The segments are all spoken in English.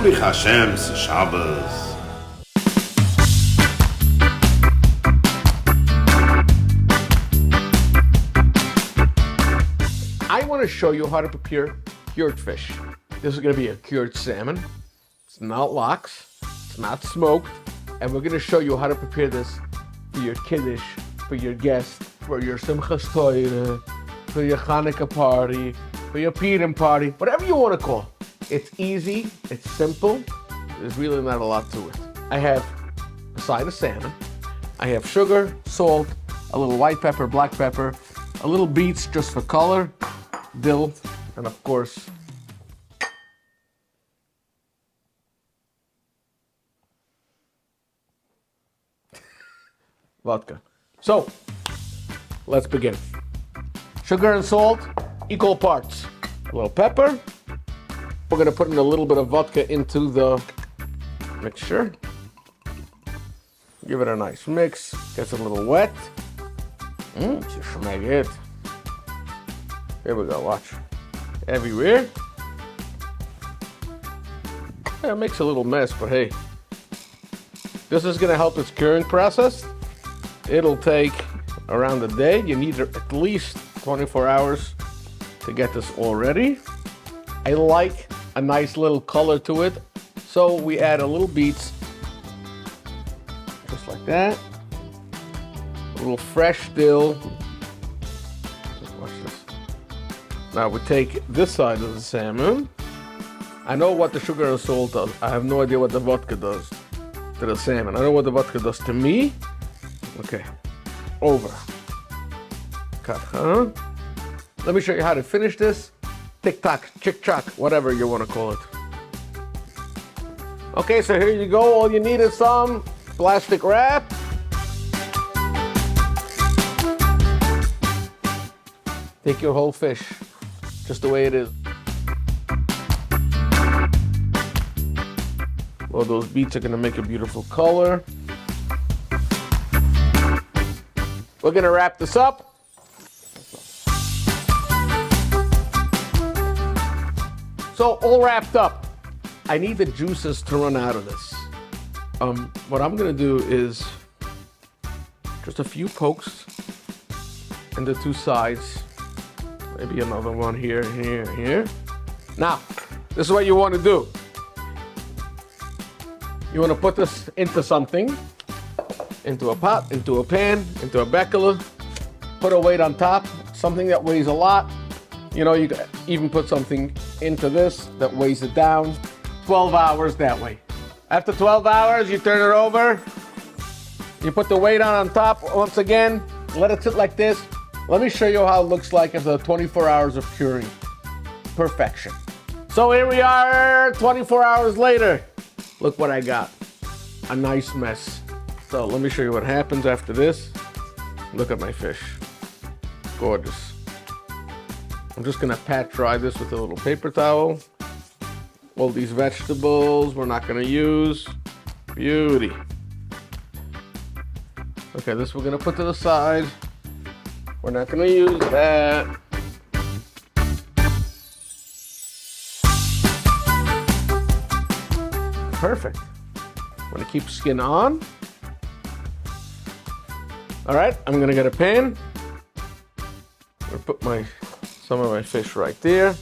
bich Hashem's Shabbos. I want to show you how to prepare cured fish. This is going to be a cured salmon. It's not lox, it's not smoked, and we're going to show you how to prepare this for your kiddush, for your guest, for your Simchas Torah, for your Hanukkah party, for your Purim party, whatever you want to call. It's easy, it's simple, there's really not a lot to it. I have a side of salmon, I have sugar, salt, a little white pepper, black pepper, a little beets just for color, dill, and of course, vodka. So, let's begin. Sugar and salt, equal parts. A little pepper. We're gonna put in a little bit of vodka into the mixture. Give it a nice mix. Gets a little wet. Schmeckt it. Here we go, watch. Everywhere. Yeah, it makes a little mess, but hey. This is gonna help its curing process. It'll take around a day. You need at least 24 hours to get this all ready. I like a nice little color to it, so we add a little beets, just like that. A little fresh dill. Watch this. Now we take this side of the salmon. I know what the sugar and salt does. I have no idea what the vodka does to the salmon. I know what the vodka does to me. Okay, over. Cut, huh? Let me show you how to finish this. Tick-tock, chick-chock, whatever you want to call it. Okay, so here you go. All you need is some plastic wrap. Take your whole fish, just the way it is. Well, those beets are gonna make a beautiful color. We're gonna wrap this up. So all wrapped up. I need the juices to run out of this. What I'm gonna do is just a few pokes in the two sides. Maybe another one here, here, here. Now, this is what you wanna do. You wanna put this into something. Into a pot, into a pan, into a becula, put a weight on top, something that weighs a lot. You know, you can even put something into this that weighs it down. 12 hours that way. After 12 hours, you turn it over. You put the weight on top once again, let it sit like this. Let me show you how it looks like after 24 hours of curing. Perfection. So here we are, 24 hours later. Look what I got. A nice mess. So let me show you what happens after this. Look at my fish. Gorgeous. I'm just gonna pat dry this with a little paper towel. All these vegetables we're not gonna use. Beauty. Okay, this we're gonna put to the side. We're not gonna use that. Perfect. I'm gonna keep skin on. All right, I'm gonna get a pan. I'm gonna put some of my fish right there.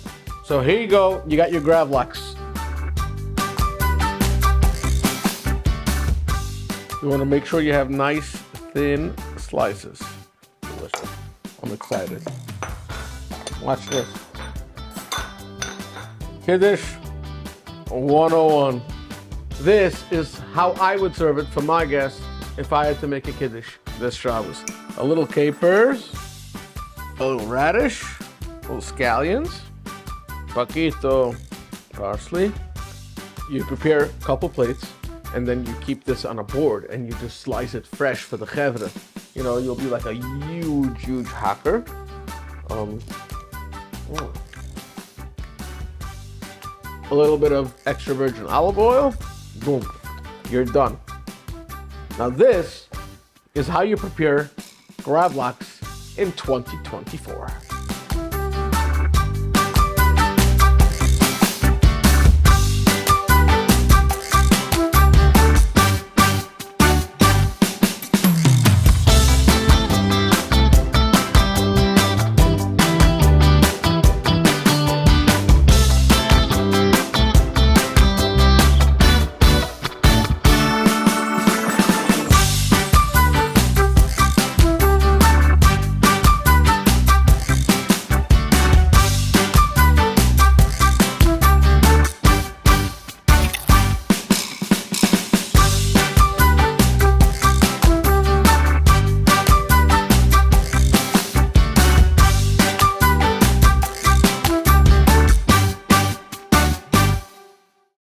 So here you go, you got your Gravlax. You wanna make sure you have nice, thin slices. Delicious. I'm excited. Watch this. Kiddush 101. This is how I would serve it for my guests if I had to make a Kiddush this Shabbos. A little capers, a little radish, a little scallions, paquito, parsley. You prepare a couple plates, and then you keep this on a board, and you just slice it fresh for the chevra. You know, you'll be like a huge, huge hacker. A little bit of extra virgin olive oil. Boom, you're done. Now this is how you prepare Gravlax in 2024.